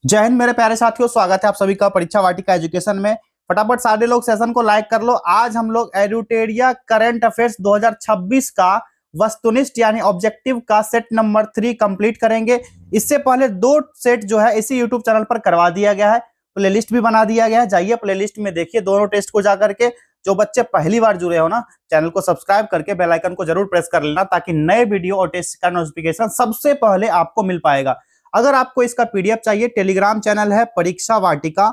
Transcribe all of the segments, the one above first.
जय हिंद मेरे प्यारे साथियों, स्वागत है आप सभी का परीक्षा वाटिका एजुकेशन में। फटाफट सारे लोग सेशन को लाइक कर लो। आज हम लोग एडुटेरिया करंट अफेयर्स 2026 का वस्तुनिष्ठ यानी ऑब्जेक्टिव का सेट नंबर 3 कंप्लीट करेंगे। इससे पहले 2 सेट जो है इसी यूट्यूब चैनल पर करवा दिया गया है, प्लेलिस्ट भी बना दिया गया है। जाइए प्लेलिस्ट में देखिए दोनों टेस्ट को जाकर के। जो बच्चे पहली बार जुड़े हो ना, चैनल को सब्सक्राइब करके बेल आइकन को जरूर प्रेस कर लेना, ताकि नए वीडियो और टेस्ट का नोटिफिकेशन सबसे पहले आपको मिल पाएगा। अगर आपको इसका पीडीएफ चाहिए, टेलीग्राम चैनल है परीक्षा वाटिका।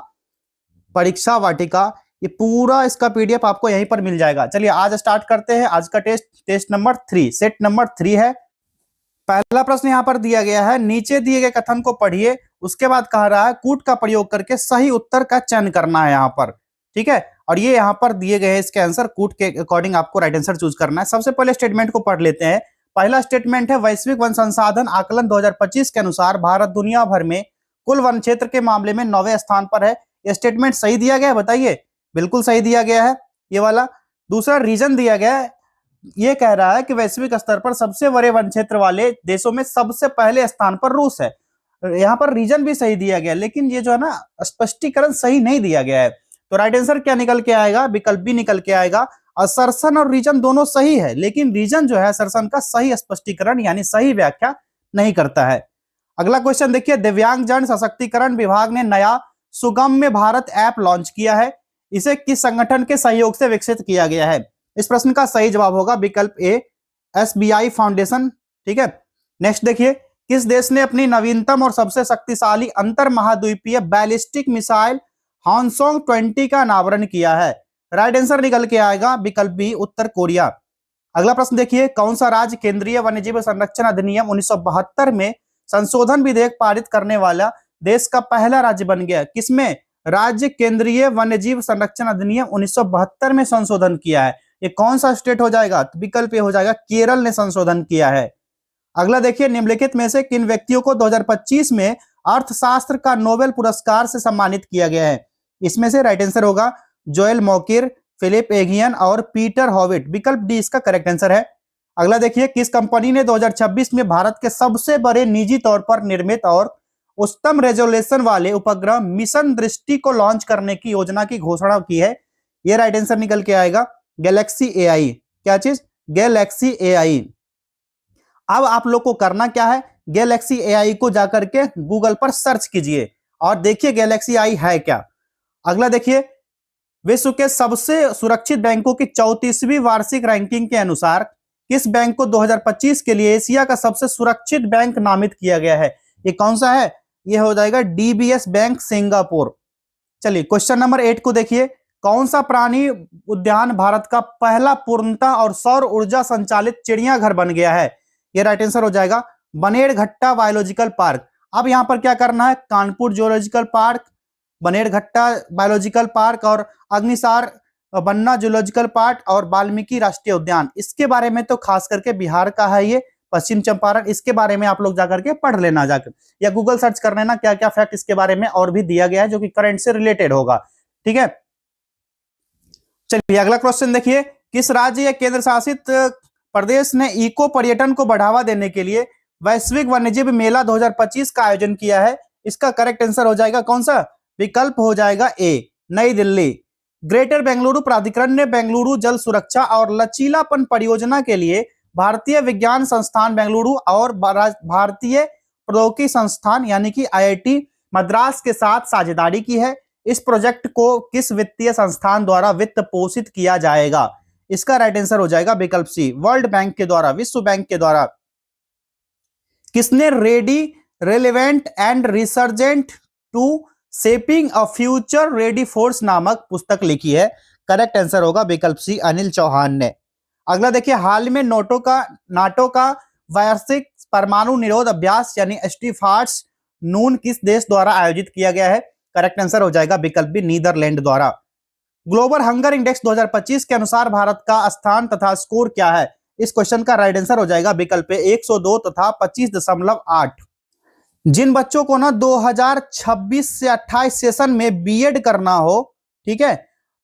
परीक्षा वाटिका ये पूरा इसका पीडीएफ आपको यहीं पर मिल जाएगा। चलिए आज स्टार्ट करते हैं। आज का टेस्ट नंबर 3, सेट नंबर 3 है। पहला प्रश्न यहां पर दिया गया है, नीचे दिए गए कथन को पढ़िए। उसके बाद कह रहा है कूट का प्रयोग करके सही उत्तर का चयन करना है यहां पर, ठीक है। और ये यहां पर दिए गए हैं इसके आंसर, कूट के अकॉर्डिंग आपको राइट आंसर चूज करना है। सबसे पहले स्टेटमेंट को पढ़ लेते हैं। पहला स्टेटमेंट है, वैश्विक वन संसाधन आकलन 2025 के अनुसार भारत दुनिया भर में कुल वन क्षेत्र के मामले में 9वें स्थान पर है। यह स्टेटमेंट सही दिया गया है? बताइए। बिल्कुल सही दिया गया है ये वाला। दूसरा रीजन दिया गया है, ये कह रहा है कि वैश्विक स्तर पर सबसे बड़े वन क्षेत्र वाले देशों में सबसे पहले स्थान पर रूस है। यहाँ पर रीजन भी सही दिया गया, लेकिन ये जो है ना स्पष्टीकरण सही नहीं दिया गया है। तो राइट आंसर क्या निकल के आएगा? विकल्प बी निकल के आएगा। असर्शन और रीजन दोनों सही है, लेकिन रीजन जो है असर्शन का सही स्पष्टीकरण यानी सही व्याख्या नहीं करता है। अगला क्वेश्चन देखिए, दिव्यांगजन सशक्तिकरण विभाग ने नया सुगम्य भारत ऐप लॉन्च किया है। इसे किस संगठन के सहयोग से विकसित किया गया है? इस प्रश्न का सही जवाब होगा विकल्प ए, एसबीआई फाउंडेशन, ठीक है। नेक्स्ट देखिए, किस देश ने अपनी नवीनतम और सबसे शक्तिशाली अंतर महाद्वीपीय बैलिस्टिक मिसाइल हानसोंग 20 का अनावरण किया है? राइट आंसर निकल के आएगा विकल्प बी, उत्तर कोरिया। अगला प्रश्न देखिए, कौन सा राज्य केंद्रीय वन्यजीव संरक्षण अधिनियम 1972 में संशोधन विधेयक पारित करने वाला देश का पहला राज्य बन गया? किसमें राज्य केंद्रीय वन्यजीव संरक्षण अधिनियम 1972 में संशोधन किया है? ये कौन सा स्टेट हो जाएगा? तो विकल्प ए हो जाएगा, केरल ने संशोधन किया है। अगला देखिए, निम्नलिखित में से किन व्यक्तियों को 2025 में अर्थशास्त्र का नोबेल पुरस्कार से सम्मानित किया गया है? इसमें से राइट आंसर होगा जोएल मॉकिर, फिलिप एगियन और पीटर हॉविट। विकल्प डी इसका करेक्ट आंसर है। अगला देखिए, किस कंपनी ने 2026 में भारत के सबसे बड़े निजी तौर पर निर्मित और उच्चतम रेजोल्यूशन वाले उपग्रह मिशन दृष्टि को लॉन्च करने की योजना की घोषणा की है? ये राइट आंसर निकल के आएगा गैलेक्सी एआई। क्या चीज? Galaxy AI. अब आप लोग को करना क्या है, गैलेक्सी एआई को जाकर के गूगल पर सर्च कीजिए और देखिए गैलेक्सी आई है क्या। अगला देखिए, विश्व के सबसे सुरक्षित बैंकों की 34वीं वार्षिक रैंकिंग के अनुसार किस बैंक को 2025 के लिए एशिया का सबसे सुरक्षित बैंक नामित किया गया है? ये कौन सा है? ये हो जाएगा डीबीएस बैंक सिंगापुर। चलिए क्वेश्चन नंबर 8 को देखिए, कौन सा प्राणी उद्यान भारत का पहला पूर्णतः और सौर ऊर्जा संचालित चिड़ियाघर बन गया है? ये राइट आंसर हो जाएगा बनेरघट्टा बायोलॉजिकल पार्क। अब यहां पर क्या करना है, Kanpur zoological park, Bannerghatta biological park और अग्निसार बन्ना जूलॉजिकल पार्क और वाल्मीकि राष्ट्रीय उद्यान, इसके बारे में तो खास करके बिहार का है ये, पश्चिम चंपारण। इसके बारे में आप लोग जाकर के पढ़ लेना, जाकर या गूगल सर्च कर लेना, क्या क्या फैक्ट इसके बारे में और भी दिया गया है जो कि करंट से रिलेटेड होगा, ठीक है। चलिए अगला क्वेश्चन देखिए, किस राज्य या केंद्र शासित प्रदेश ने इको पर्यटन को बढ़ावा देने के लिए वैश्विक वन्यजीव मेला 2025 का आयोजन किया है? इसका करेक्ट आंसर हो जाएगा कौन सा? विकल्प हो जाएगा ए, नई दिल्ली। ग्रेटर बेंगलुरु प्राधिकरण ने बेंगलुरु जल सुरक्षा और लचीलापन परियोजना के लिए भारतीय विज्ञान संस्थान बेंगलुरु और भारतीय प्रौद्योगिकी संस्थान यानी कि आईआईटी मद्रास के साथ साझेदारी की है। इस प्रोजेक्ट को किस वित्तीय संस्थान द्वारा वित्त पोषित किया जाएगा? इसका राइट आंसर हो जाएगा विकल्प सी, वर्ल्ड बैंक के द्वारा, विश्व बैंक के द्वारा। किसने ready, relevant and resurgent to shaping a future ready force नामक पुस्तक लिखी है? करेक्ट आंसर होगा विकल्प सी, अनिल चौहान ने। अगला देखिए, हाल में नाटो का वार्षिक परमाणु निरोध अभ्यास यानी स्टीफार्ट्स नून किस देश द्वारा आयोजित किया गया है? करेक्ट आंसर हो जाएगा विकल्प बी, नीदरलैंड द्वारा। ग्लोबल हंगर इंडेक्स 2025 के अनुसार भारत का स्थान तथा स्कोर क्या है? इस क्वेश्चन का राइट आंसर हो जाएगा विकल्प ए, 102 तथा 25.8। जिन बच्चों को ना 2026 से 28 सेशन में बीएड करना हो, ठीक है,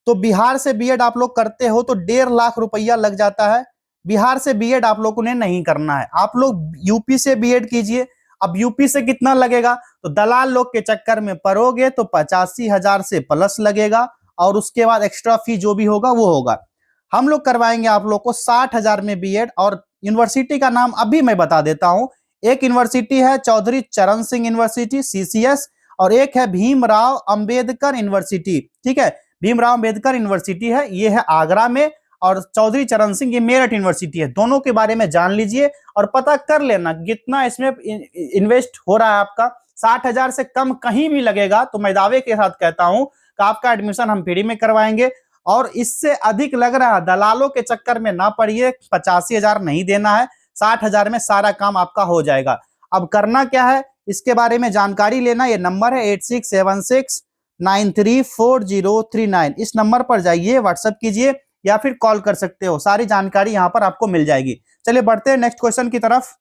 तो बिहार से बीएड आप लोग करते हो तो 1.5 लाख रुपया लग जाता है। बिहार से बीएड आप लोगों ने नहीं करना है, आप लोग यूपी से बीएड कीजिए। अब यूपी से कितना लगेगा, तो दलाल लोग के चक्कर में पड़ोगे तो 85,000 से प्लस लगेगा और उसके बाद एक्स्ट्रा फी जो भी होगा वो होगा। हम लोग करवाएंगे आप लोग को 60,000 में बीएड। और यूनिवर्सिटी का नाम अभी मैं बता देता हूं। एक यूनिवर्सिटी है चौधरी चरण सिंह यूनिवर्सिटी सीसीएस, और एक है भीमराव अंबेडकर यूनिवर्सिटी। ठीक है, भीमराव अंबेडकर यूनिवर्सिटी है, ये है आगरा में, और चौधरी चरण सिंह ये मेरठ यूनिवर्सिटी है। दोनों के बारे में जान लीजिए और पता कर लेना कितना इसमें इन्वेस्ट हो रहा है आपका। 60,000 से कम कहीं भी लगेगा तो मैं दावे के साथ कहता हूं कि आपका एडमिशन हम फ्री में करवाएंगे। और इससे अधिक लग रहा है, दलालों के चक्कर में ना पड़िए, 85,000 नहीं देना है, 60,000 में सारा काम आपका हो जाएगा। अब करना क्या है, इसके बारे में जानकारी लेना, ये नंबर है 8676934039। इस नंबर पर जाइए, व्हाट्सएप कीजिए या फिर कॉल कर सकते हो, सारी जानकारी यहां पर आपको मिल जाएगी। चलिए बढ़ते हैं नेक्स्ट क्वेश्चन की तरफ।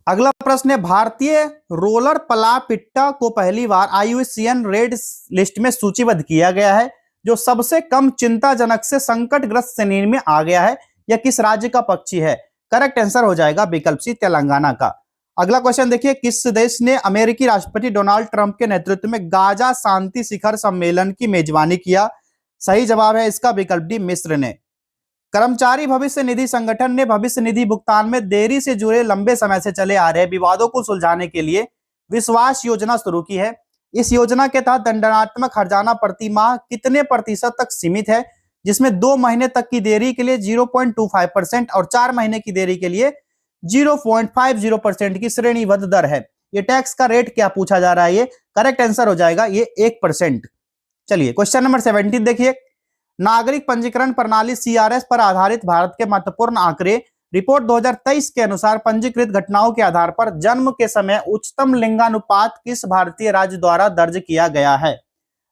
अगला प्रश्न है, भारतीय रोलर पलापिट्टा को पहली बार IUCN रेड लिस्ट में सूचीबद्ध किया गया है, जो सबसे कम चिंताजनक से संकटग्रस्त श्रेणी में आ गया है। यह किस राज्य का पक्षी है? करेक्ट आंसर हो जाएगा विकल्प सी, तेलंगाना का। अगला क्वेश्चन देखिए, किस देश ने अमेरिकी राष्ट्रपति डोनाल्ड ट्रंप के नेतृत्व में गाजा शांति शिखर सम्मेलन की मेजबानी किया? सही जवाब है इसका विकल्प डी, मिस्र ने। कर्मचारी भविष्य निधि संगठन ने भविष्य निधि भुगतान में देरी से जुड़े लंबे समय से चले आ रहे विवादों को सुलझाने के लिए विश्वास योजना शुरू की है। इस योजना के तहत दंडात्मक हर्जाना प्रति माह कितने प्रतिशत तक सीमित है, जिसमें 2 महीने तक की देरी के लिए 0.25% और 4 महीने की देरी के लिए 0.50% की श्रेणीबद्ध दर है। ये टैक्स का रेट क्या पूछा जा रहा है, ये करेक्ट आंसर हो जाएगा ये 1%। चलिए क्वेश्चन नंबर 17 देखिए, नागरिक पंजीकरण प्रणाली CRS पर आधारित भारत के महत्वपूर्ण आंकड़े रिपोर्ट 2023 के अनुसार पंजीकृत घटनाओं के आधार पर जन्म के समय उच्चतम लिंगानुपात किस भारतीय राज्य द्वारा दर्ज किया गया है?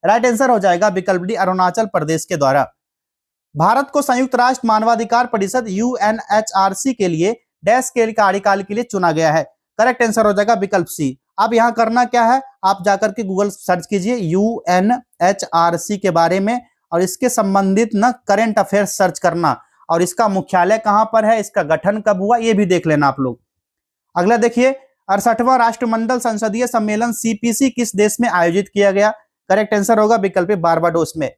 राइट आंसर हो जाएगा विकल्प डी, अरुणाचल प्रदेश के द्वारा। भारत को संयुक्त राष्ट्र मानवाधिकार परिषद UNHRC के लिए डैश के कार्यकाल के लिए चुना गया है। करेक्ट आंसर हो जाएगा विकल्प सी। अब यहां करना क्या है, आप जाकर के गूगल सर्च कीजिए UNHRC के बारे में और इसके संबंधित न करंट अफेयर्स सर्च करना, और इसका मुख्यालय कहां पर है, इसका गठन कब हुआ, ये भी देख लेना आप लोग। अगला देखिए, 68वां राष्ट्रमंडल संसदीय सम्मेलन CPC किस देश में आयोजित किया गया? करेक्ट आंसर होगा विकल्प बारबाडोस में।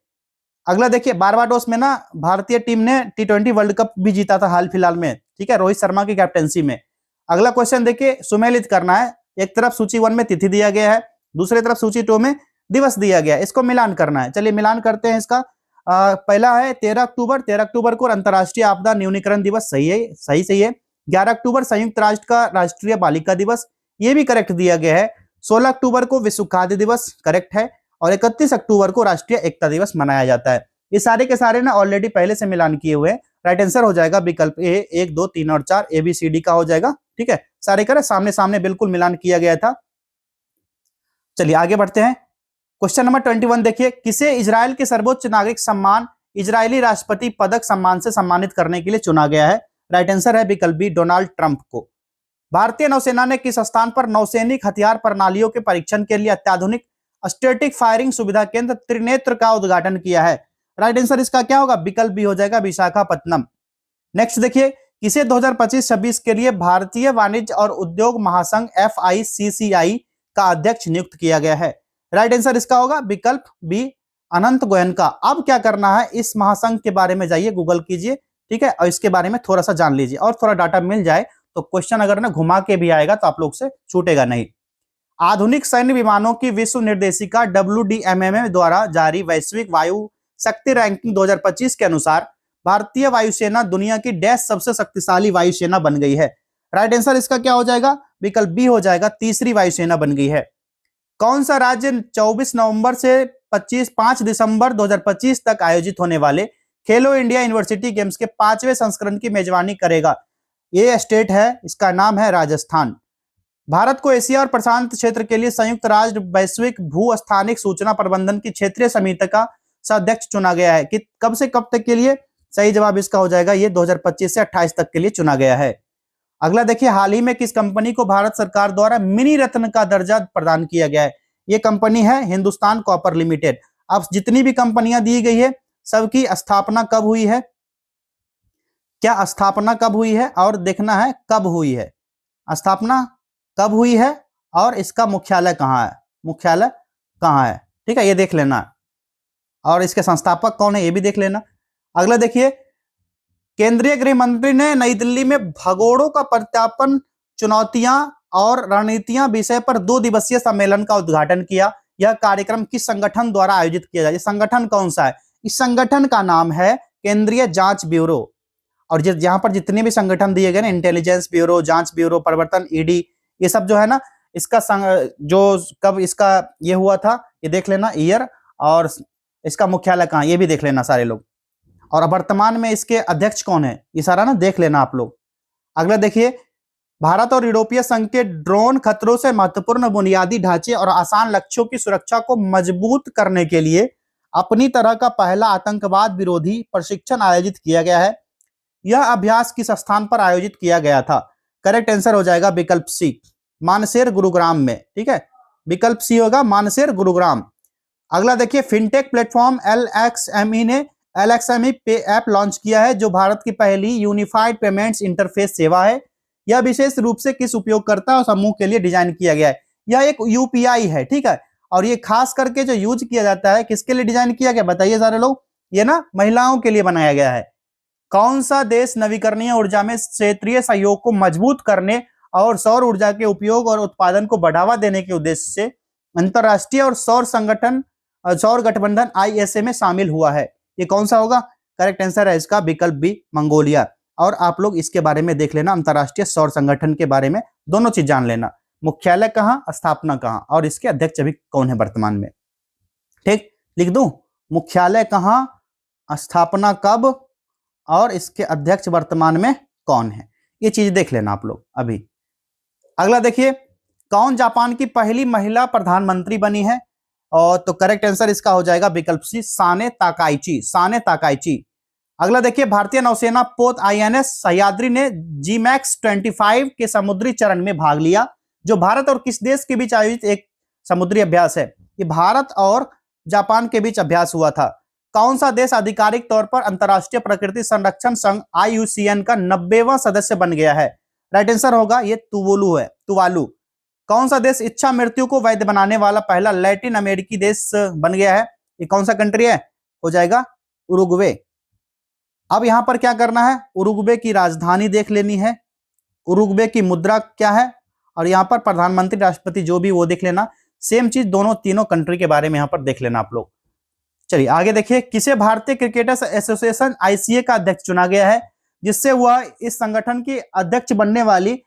अगला देखिए, बारबाडोस में ना भारतीय टीम ने T20 वर्ल्ड कप भी जीता था हाल फिलहाल में, ठीक है, रोहित शर्मा की कैप्टनसी में। अगला क्वेश्चन देखिए, सुमेलित करना है। एक तरफ सूची 1 में तिथि दिया गया है, दूसरी तरफ सूची 2 में दिवस दिया गया है, इसको मिलान करना है। चलिए मिलान करते हैं इसका। पहला है 13 अक्टूबर, 13 अक्टूबर को अंतर्राष्ट्रीय आपदा न्यूनीकरण दिवस, सही है, सही है। 11 अक्टूबर संयुक्त राष्ट्र का राष्ट्रीय बालिका दिवस, ये भी करेक्ट दिया गया है। 16 अक्टूबर को विश्व खाद्य दिवस, करेक्ट है। और 31 अक्टूबर को राष्ट्रीय एकता दिवस मनाया जाता है। ये सारे के सारे ना ऑलरेडी पहले से मिलान किए हुए हैं। राइट आंसर हो जाएगा विकल्प ए, 1, 2, 3 और 4 ABCD का हो जाएगा। ठीक है, सारे करे सामने सामने बिल्कुल मिलान किया गया था। चलिए आगे बढ़ते हैं। क्वेश्चन नंबर 21 देखिए, किसे इजराइल के सर्वोच्च नागरिक सम्मान इजरायली राष्ट्रपति पदक सम्मान से सम्मानित करने के लिए चुना गया है? राइट आंसर है विकल्प बी, डोनाल्ड ट्रंप को। भारतीय नौसेना ने किस स्थान पर नौसैनिक हथियार प्रणालियों के परीक्षण के लिए अत्याधुनिक स्टैटिक फायरिंग सुविधा केंद्र त्रिनेत्र का उद्घाटन किया है? राइट आंसर इसका क्या होगा, विकल्प बी हो जाएगा, विशाखापत्तनम। नेक्स्ट देखिए, किसे 2025-26 के लिए भारतीय वाणिज्य और उद्योग महासंघ FICCI का अध्यक्ष नियुक्त किया गया है? राइट आंसर इसका होगा विकल्प बी, अनंत गोयनका। अब क्या करना है, इस महासंघ के बारे में जाइए, गूगल कीजिए, ठीक है, और इसके बारे में थोड़ा सा जान लीजिए और थोड़ा डाटा मिल जाए तो क्वेश्चन अगर ना घुमा के भी आएगा तो आप लोग से छूटेगा नहीं। आधुनिक सैन्य विमानों की विश्व निर्देशिका WDMMA द्वारा जारी वैश्विक वायु शक्ति रैंकिंग 2025 के अनुसार भारतीय वायुसेना दुनिया की डैश सबसे शक्तिशाली वायुसेना बन गई है? राइट आंसर इसका क्या हो जाएगा, विकल्प बी हो जाएगा, तीसरी वायुसेना बन गई है। कौन सा राज्य 24 नवंबर से 5 दिसंबर 2025 तक आयोजित होने वाले खेलो इंडिया यूनिवर्सिटी गेम्स के 5वें संस्करण की मेजबानी करेगा? ये स्टेट है, इसका नाम है राजस्थान। भारत को एशिया और प्रशांत क्षेत्र के लिए संयुक्त राष्ट्र वैश्विक भू स्थानिक सूचना प्रबंधन की क्षेत्रीय समिति का अध्यक्ष चुना गया है कि कब से कब तक के लिए? सही जवाब इसका हो जाएगा ये 2025 से 28 तक के लिए चुना गया है। अगला देखिए, हाल ही में किस कंपनी को भारत सरकार द्वारा मिनी रत्न का दर्जा प्रदान किया गया है? ये कंपनी है हिंदुस्तान कॉपर लिमिटेड। अब जितनी भी कंपनियां दी गई है सबकी स्थापना कब हुई है, क्या स्थापना कब हुई है और देखना है कब हुई है, स्थापना कब हुई है और इसका मुख्यालय कहाँ है, मुख्यालय कहाँ है, ठीक है, ये देख लेना। और इसके संस्थापक कौन है ये भी देख लेना। अगला देखिए, केंद्रीय गृह मंत्री ने नई दिल्ली में भगोड़ों का प्रत्यापन, चुनौतियां और रणनीतियां विषय पर 2 दिवसीय सम्मेलन का उद्घाटन किया। यह कार्यक्रम किस संगठन द्वारा आयोजित किया जाए, ये संगठन कौन सा है, इस संगठन का नाम है केंद्रीय जांच ब्यूरो। और यहाँ पर जितने भी संगठन दिए गए ना, इंटेलिजेंस ब्यूरो, जांच ब्यूरो, प्रवर्तन, ईडी, ये सब जो है ना, इसका जो कब इसका ये हुआ था ये देख लेना ईयर, और इसका मुख्यालय कहाँ ये भी देख लेना सारे लोग। और वर्तमान में इसके अध्यक्ष कौन है ये सारा ना देख लेना आप लोग। अगला देखिए, भारत और यूरोपीय संघ के ड्रोन खतरों से महत्वपूर्ण बुनियादी ढांचे और आसान लक्ष्यों की सुरक्षा को मजबूत करने के लिए अपनी तरह का पहला आतंकवाद विरोधी प्रशिक्षण आयोजित किया गया है। यह अभ्यास किस स्थान पर आयोजित किया गया था, करेक्ट आंसर हो जाएगा विकल्प सी, मानसेर गुरुग्राम में, ठीक है, विकल्प सी होगा मानसेर गुरुग्राम। अगला देखिए, फिनटेक प्लेटफॉर्म एलएक्सएमई ने एलएक्सएमई पे ऐप लॉन्च किया है, जो भारत की पहली यूनिफाइड पेमेंट्स इंटरफेस सेवा है। यह विशेष रूप से किस उपयोगकर्ता और समूह के लिए डिजाइन किया गया है, यह एक यूपीआई है, ठीक है, और ये खास करके जो यूज किया जाता है किसके लिए डिजाइन किया गया बताइए सारे लोग, ये ना महिलाओं के लिए बनाया गया है। कौन सा देश नवीकरणीय ऊर्जा में क्षेत्रीय सहयोग को मजबूत करने और सौर ऊर्जा के उपयोग और उत्पादन को बढ़ावा देने के उद्देश्य से अंतरराष्ट्रीय और सौर गठबंधन आईएसए में शामिल हुआ है, ये कौन सा होगा, करेक्ट आंसर है इसका विकल्प बी, मंगोलिया। और आप लोग इसके बारे में देख लेना, अंतरराष्ट्रीय सौर संगठन के बारे में दोनों चीज जान लेना, मुख्यालय कहाँ, स्थापना कहाँ, और इसके अध्यक्ष अभी कौन है वर्तमान में, ठीक, लिख दूं, मुख्यालय कहाँ, स्थापना कब, और इसके अध्यक्ष वर्तमान में कौन है, ये चीज देख लेना आप लोग अभी। अगला देखिए, कौन जापान की पहली महिला प्रधानमंत्री बनी है, और तो करेक्ट आंसर इसका हो जाएगा विकल्प सी, साने ताकाइची, साने ताकाइची। अगला देखिए, भारतीय नौसेना पोत आईएनएस सह्याद्री ने जीमैक्स 25 के समुद्री चरण में भाग लिया, जो भारत और किस देश के बीच आयोजित एक समुद्री अभ्यास है, ये भारत और जापान के बीच अभ्यास हुआ था। कौन सा देश आधिकारिक तौर पर अंतरराष्ट्रीय प्रकृति संरक्षण संघ IUCN का 90वां सदस्य बन गया है, राइट आंसर होगा ये तुवालू है, तुवालू। कौन सा देश इच्छा मृत्यु को वैध बनाने वाला पहला लैटिन अमेरिकी देश बन गया है, ये कौन सा कंट्री है, हो जाएगा उरुग्वे। अब यहां पर क्या करना है, उरुग्वे की राजधानी देख लेनी है, उरुग्वे की मुद्रा क्या है, और यहां पर प्रधानमंत्री राष्ट्रपति जो भी वो देख लेना, सेम चीज दोनों तीनों कंट्री के बारे में यहां पर देख लेना आप लोग। चलिए आगे देखिए, किसे भारतीय क्रिकेटर्स एसोसिएशन ICA का अध्यक्ष चुना गया है, जिससे वह इस संगठन की अध्यक्ष बनने वाली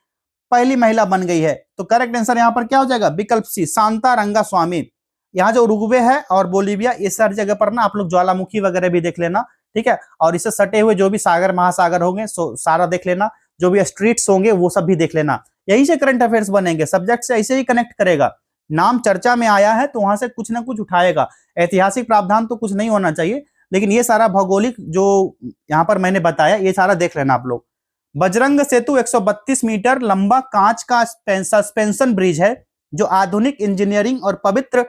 पहली महिला बन गई है, तो करेक्ट आंसर यहां पर क्या हो जाएगा विकल्प सी, शांता रंगास्वामी। यहाँ जो उरुग्वे है और बोलीविया, इस हर जगह पर ना आप लोग ज्वालामुखी वगैरह भी देख लेना, ठीक है, और इससे सटे हुए जो भी सागर महासागर होंगे सारा देख लेना, जो भी स्ट्रीट्स होंगे वो सब भी देख लेना, यही से करंट अफेयर्स बनेंगे, सब्जेक्ट से ऐसे ही कनेक्ट करेगा, नाम चर्चा में आया है तो वहां से कुछ ना कुछ उठाएगा, ऐतिहासिक प्रावधान तो कुछ नहीं होना चाहिए, लेकिन ये सारा भौगोलिक जो यहाँ पर मैंने बताया ये सारा देख लेना आप लोग। बजरंग सेतु 132 मीटर लंबा कांच का सस्पेंशन ब्रिज है, जो आधुनिक इंजीनियरिंग और पवित्र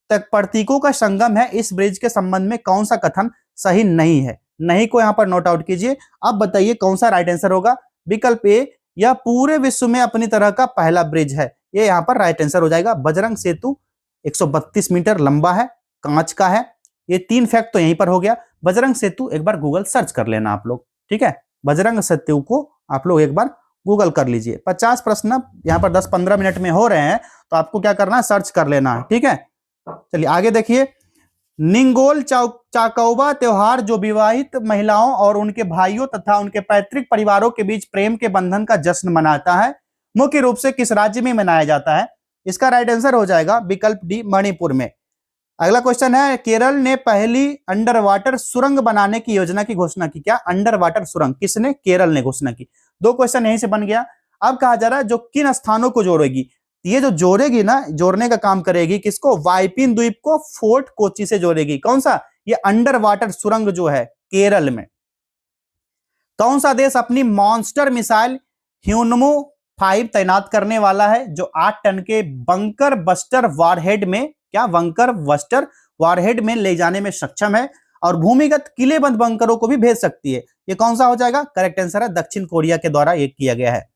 तक प्रतीकों का संगम है। इस ब्रिज के संबंध में कौन सा कथन सही नहीं है, नहीं को यहाँ पर नोट आउट कीजिए। अब बताइए कौन सा राइट आंसर होगा, विकल्प ए, यह पूरे विश्व में अपनी तरह का पहला ब्रिज है, ये यहाँ पर राइट आंसर हो जाएगा। बजरंग सेतु 132 मीटर लंबा है, कांच का है, ये 3 फैक्ट तो यहीं पर हो गया। बजरंग सेतु एक बार गूगल सर्च कर लेना आप लोग, ठीक है, बजरंग सेतु को आप लोग एक बार गूगल कर लीजिए। 50 प्रश्न यहाँ पर 10-15 मिनट में हो रहे हैं, तो आपको क्या करना है, सर्च कर लेना है, ठीक है। चलिए आगे देखिए, निंगोल चाकौवा त्योहार जो विवाहित महिलाओं और उनके भाइयों तथा उनके पैतृक परिवारों के बीच प्रेम के बंधन का जश्न मनाता है, मुख्य रूप से किस राज्य में मनाया जाता है, इसका राइट आंसर हो जाएगा विकल्प डी, मणिपुर में। अगला क्वेश्चन है, केरल ने पहली अंडर वाटर सुरंग बनाने की योजना की घोषणा की, क्या अंडर वाटर सुरंग किसने, केरल ने घोषणा की। 2 क्वेश्चन यहीं से बन गया। अब कहा जा रहा है जो किन स्थानों को जोड़ेगी, ये जो जोड़ेगी ना, जोड़ने का काम करेगी किसको, वाइपिन द्वीप को फोर्ट कोची से जोड़ेगी। कौन सा, ये अंडर वाटर सुरंग जो है केरल में। कौन सा देश अपनी मॉन्स्टर मिसाइल ह्यूनमो 5 तैनात करने वाला है, जो 8 टन के बंकर बस्टर वारहेड में, क्या बंकर बस्टर वारहेड में ले जाने में सक्षम है, और भूमिगत किलेबंद बंकरों को भी भेज सकती है। ये कौन सा हो जाएगा, करेक्ट आंसर है दक्षिण कोरिया के द्वारा ये किया गया है।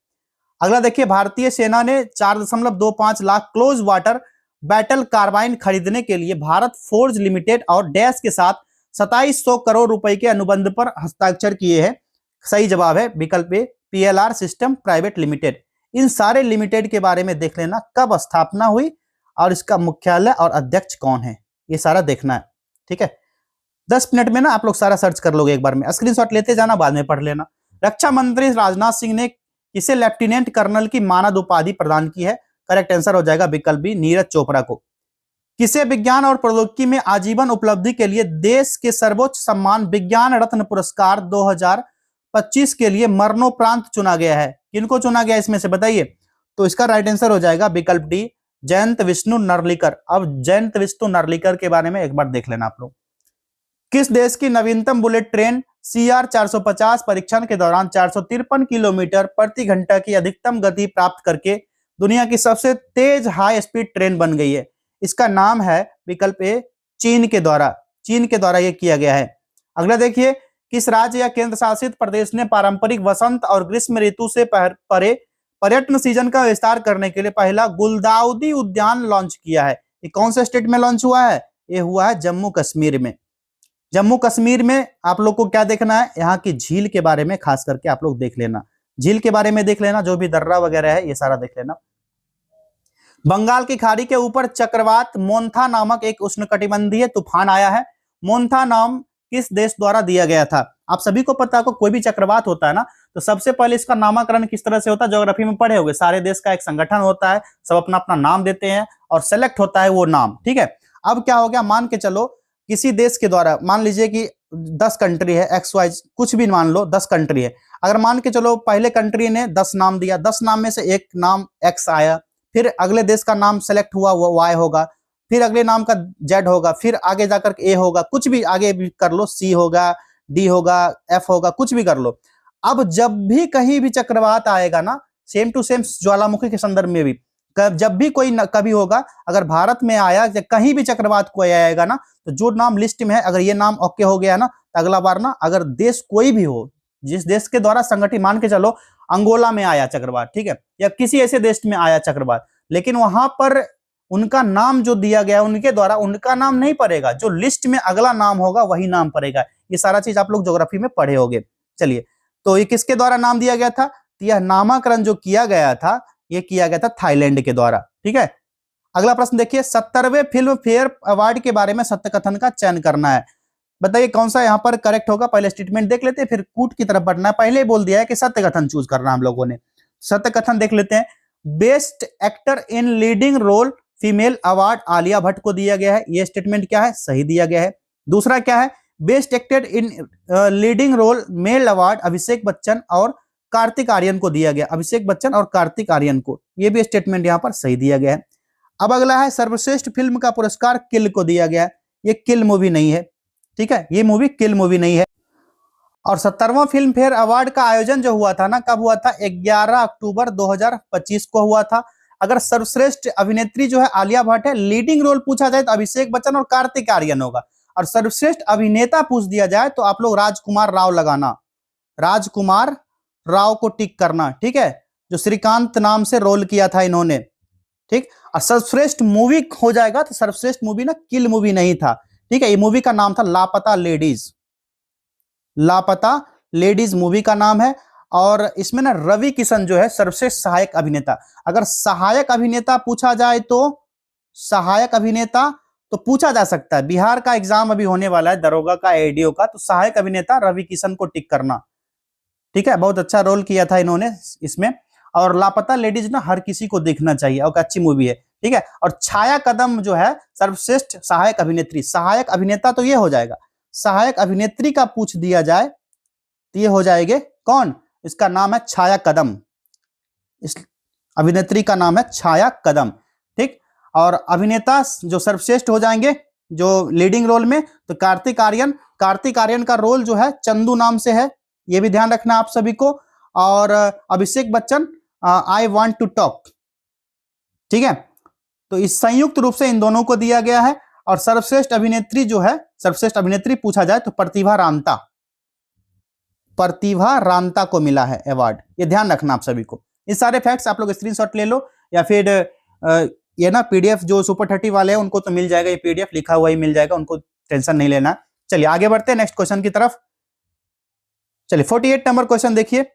अगला देखिए, भारतीय सेना ने 4.25 lakh close water battle carbine खरीदने के लिए भारत फोर्ज लिमिटेड और डैश के साथ 2700 करोड़ रुपए के अनुबंध पर हस्ताक्षर किए हैं। सही जवाब है विकल्प ए, पीएलआर सिस्टम प्राइवेट लिमिटेड। इन सारे लिमिटेड के बारे में देख लेना, कब स्थापना हुई और इसका मुख्यालय और अध्यक्ष कौन है, ये सारा देखना है। ठीक है, 10 मिनट में ना आप लोग सारा सर्च कर लोगे, एक बार में स्क्रीनशॉट लेते जाना, बाद में पढ़ लेना। रक्षा मंत्री राजनाथ सिंह ने किसे लेफ्टिनेंट कर्नल की मानद उपाधि प्रदान की है? करेक्ट आंसर हो जाएगा विकल्प बी, नीरज चोपड़ा को। किसे विज्ञान और प्रौद्योगिकी में आजीवन उपलब्धि के लिए देश के सर्वोच्च सम्मान विज्ञान रत्न पुरस्कार 2025 के लिए मरणोपरांत चुना गया है? किनको चुना गया इसमें से बताइए? तो इसका राइट आंसर हो जाएगा विकल्प डी, जयंत विष्णु नर्लिकर। अब जयंत विष्णु नर्लिकर के बारे में एक बार देख लेना आप लोग। किस देश की नवीनतम बुलेट ट्रेन CR 450 परीक्षण के दौरान 453 किलोमीटर प्रति घंटा की अधिकतम गति प्राप्त करके दुनिया की सबसे तेज हाई स्पीड ट्रेन बन गई है? इसका नाम है विकल्प ए, चीन के द्वारा यह किया गया है। अगला देखिए, किस राज्य या केंद्र शासित प्रदेश ने पारंपरिक वसंत और ग्रीष्म ऋतु से परे पर्यटन सीजन का विस्तार करने के लिए पहला गुलदाउदी उद्यान लॉन्च किया है? ये कौन से स्टेट में लॉन्च हुआ है? ये हुआ है जम्मू कश्मीर में। जम्मू कश्मीर में आप लोग को क्या देखना है? यहाँ की झील के बारे में खास करके आप लोग देख लेना, झील के बारे में देख लेना, जो भी दर्रा वगैरह है ये सारा देख लेना। बंगाल की खाड़ी के ऊपर चक्रवात मोन्था नामक एक उष्णकटिबंधीय तूफान आया है। मोन्था नाम किस देश द्वारा दिया गया था? आप सभी को पता है, कोई भी चक्रवात होता है ना, तो सबसे पहले इसका नामकरण किस तरह से होता है? ज्योग्राफी में पढ़े होंगे, सारे देश का एक संगठन होता है, सब अपना अपना नाम देते हैं और सेलेक्ट होता है वो नाम। ठीक है, अब क्या हो गया, मान के चलो किसी देश के द्वारा, मान लीजिए कि 10 कंट्री है, XY कुछ भी मान लो, 10 कंट्री है। अगर मान के चलो पहले कंट्री ने 10 नाम दिया, 10 नाम में से एक नाम X आया, फिर अगले देश का नाम सेलेक्ट हुआ वो Y होगा, फिर अगले नाम का Z होगा, फिर आगे जाकर A होगा, कुछ भी आगे भी कर लो, C होगा, D होगा, F होगा, कुछ भी कर लो। अब जब भी कहीं भी चक्रवात आएगा ना, सेम टू सेम ज्वालामुखी के संदर्भ में भी जब भी कोई कभी होगा, अगर भारत में आया, कहीं भी चक्रवात कोई आएगा ना, तो जो नाम लिस्ट में है, अगर ये नाम ओके हो गया ना, तो अगला बार ना, अगर देश कोई भी हो, जिस देश के द्वारा संगठित, मान के चलो अंगोला में आया चक्रवात, ठीक है, या किसी ऐसे देश में आया चक्रवात, लेकिन वहां पर उनका नाम जो दिया गया उनके द्वारा, उनका नाम नहीं पड़ेगा, जो लिस्ट में अगला नाम होगा वही नाम पड़ेगा। ये सारा चीज आप लोग ज्योग्राफी में पढ़े होंगे। चलिए, तो ये किसके द्वारा नाम दिया गया था? यह नामकरण जो किया गया था, ये किया गया था थाईलैंड के द्वारा। ठीक है, अगला प्रश्न देखिए, 70वें फिल्म फेयर अवार्ड के बारे में सत्य कथन का चयन करना है। बताइए कौन सा यहाँ पर करेक्ट होगा? पहले स्टेटमेंट देख लेते हैं, फिर कूट की तरफ बढ़ना है। पहले बोल दिया है कि सत्य कथन चूज करना हम लोगों ने। सत्य कथन देख लेते हैं। Best actor in leading role female award Alia Bhatt को दिया गया है। ये स्टेटमेंट क्या है? सही दिया गया है। दूसरा क्या है? Best actor in leading role male award Abhishek Bachchan और कार्तिक आर्यन को दिया गया। अभिषेक बच्चन और कार्तिक आर्यन को, ये भी स्टेटमेंट यहाँ पर सही दिया गया है। अब अगला है, सर्वश्रेष्ठ फिल्म का पुरस्कार किल को दिया गया है। ये किल मूवी नहीं है, ठीक है, ये मूवी किल मूवी नहीं है। और 70वां फिल्म फेयर अवार्ड का आयोजन जो हुआ था ना, कब हुआ था? 11 अक्टूबर 2025 को हुआ था। अगर सर्वश्रेष्ठ अभिनेत्री जो है आलिया भट्ट है, लीडिंग रोल पूछा जाए तो अभिषेक बच्चन और कार्तिक आर्यन होगा, और सर्वश्रेष्ठ अभिनेता पूछ दिया जाए तो आप लोग राजकुमार राव लगाना, राजकुमार राव को टिक करना, ठीक है, जो श्रीकांत नाम से रोल किया था इन्होंने, ठीक। और सर्वश्रेष्ठ मूवी हो जाएगा तो सर्वश्रेष्ठ मूवी ना किल मूवी नहीं था, ठीक है, ये मूवी का नाम था लापता लेडीज, लापता लेडीज मूवी का नाम है। और इसमें ना रवि किशन जो है सर्वश्रेष्ठ सहायक अभिनेता। अगर सहायक अभिनेता पूछा जाए तो सहायक अभिनेता तो पूछा जा सकता है, बिहार का एग्जाम अभी होने वाला है दरोगा का, एडीओ का, तो सहायक अभिनेता रवि किशन को टिक करना, ठीक है, बहुत अच्छा रोल किया था इन्होंने इसमें। और लापता लेडीज ना हर किसी को देखना चाहिए और अच्छी मूवी है, ठीक है। और छाया कदम जो है सर्वश्रेष्ठ सहायक अभिनेत्री, सहायक अभिनेता तो ये हो जाएगा, सहायक अभिनेत्री का पूछ दिया जाए तो ये हो जाएंगे कौन? इसका नाम है छाया कदम, इस अभिनेत्री का नाम है छाया कदम, ठीक। और अभिनेता जो सर्वश्रेष्ठ हो जाएंगे जो लीडिंग रोल में, तो कार्तिक आर्यन, कार्तिक आर्यन का रोल जो है चंदू नाम से है, ये भी ध्यान रखना आप सभी को। और Abhishek Bachchan I want to talk, ठीक है, तो इस संयुक्त रूप से इन दोनों को दिया गया है। और सर्वश्रेष्ठ अभिनेत्री जो है, सर्वश्रेष्ठ अभिनेत्री पूछा जाए तो प्रतिभा रांता, प्रतिभा रांता को मिला है अवार्ड, ये ध्यान रखना आप सभी को। इस सारे फैक्ट्स आप लोग स्क्रीनशॉट ले लो, या फिर ये ना पीडीएफ जो सुपर 30 वाले हैं उनको तो मिल जाएगा, ये पीडीएफ लिखा हुआ ही मिल जाएगा, उनको टेंशन नहीं लेना। चलिए आगे बढ़ते हैं नेक्स्ट क्वेश्चन की तरफ। चलिए 48 नंबर क्वेश्चन देखिए,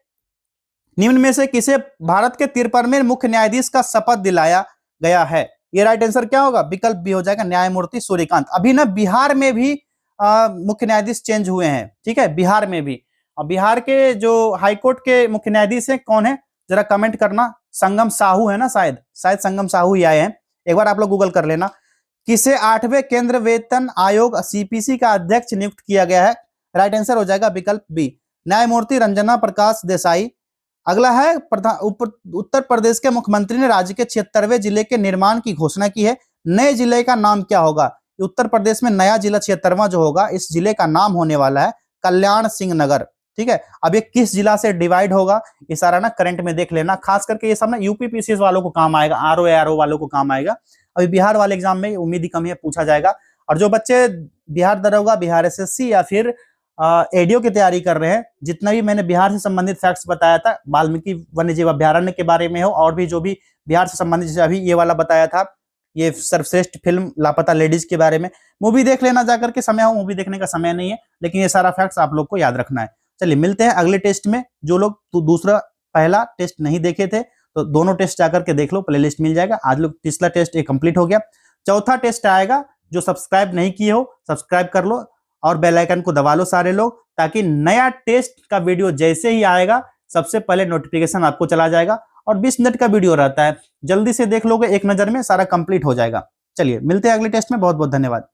निम्न में से किसे भारत के 53वें मुख्य न्यायाधीश का शपथ दिलाया गया है? ये राइट आंसर क्या होगा? विकल्प बी हो जाएगा, न्यायमूर्ति सूर्यकांत। अभी ना बिहार में भी मुख्य न्यायाधीश चेंज हुए हैं, ठीक है, बिहार में भी। और बिहार के जो हाईकोर्ट के मुख्य न्यायाधीश हैं कौन है, जरा कमेंट करना। संगम साहू है ना, शायद संगम साहू ही आए हैं, एक बार आप लोग गूगल कर लेना। किसे 8वें केंद्र वेतन आयोग सीपीसी का अध्यक्ष नियुक्त किया गया है? राइट आंसर हो जाएगा विकल्प बी, न्यायमूर्ति रंजना प्रकाश देसाई। अगला है उत्तर प्रदेश के मुख्यमंत्री ने राज्य के 76वें जिले के निर्माण की घोषणा की है, नए जिले का नाम क्या होगा? उत्तर प्रदेश में नया जिला 76वां जो होगा, इस जिले का नाम होने वाला है कल्याण सिंह नगर, ठीक है। अब ये किस जिला से डिवाइड होगा, ये सारा ना करंट में देख लेना, खास करके ये सब ना यूपी पीसीएस वालों को काम आएगा, आरओ वालों को काम आएगा। अभी बिहार वाले एग्जाम में उम्मीद ही कम है, पूछा जाएगा। और जो बच्चे बिहार दरोगा, बिहार एसएससी या फिर एडीओ की तैयारी कर रहे हैं, जितना भी मैंने बिहार से संबंधित फैक्ट्स बताया था, वाल्मीकि वन्यजीव अभ्यारण्य के बारे में हो, और भी जो भी बिहार से संबंधित, जैसे अभी ये वाला बताया था, ये सर्वश्रेष्ठ फिल्म लापता लेडीज के बारे में, मूवी देख लेना जाकर के, समय हो, मूवी देखने का समय नहीं है, लेकिन ये सारा फैक्ट्स आप लोग को याद रखना है। चलिए मिलते हैं अगले टेस्ट में। जो लोग दूसरा पहला टेस्ट नहीं देखे थे तो दोनों टेस्ट जाकर के देख लो, प्लेलिस्ट मिल जाएगा। आज लोग तीसरा टेस्ट एक कंप्लीट हो गया, चौथा टेस्ट आएगा। जो सब्सक्राइब नहीं किए हो सब्सक्राइब कर लो और बेल आइकन को दबा लो सारे लोग, ताकि नया टेस्ट का वीडियो जैसे ही आएगा सबसे पहले नोटिफिकेशन आपको चला जाएगा। और 20 मिनट का वीडियो रहता है, जल्दी से देख लोगे, एक नजर में सारा कंप्लीट हो जाएगा। चलिए मिलते हैं अगले टेस्ट में, बहुत बहुत धन्यवाद।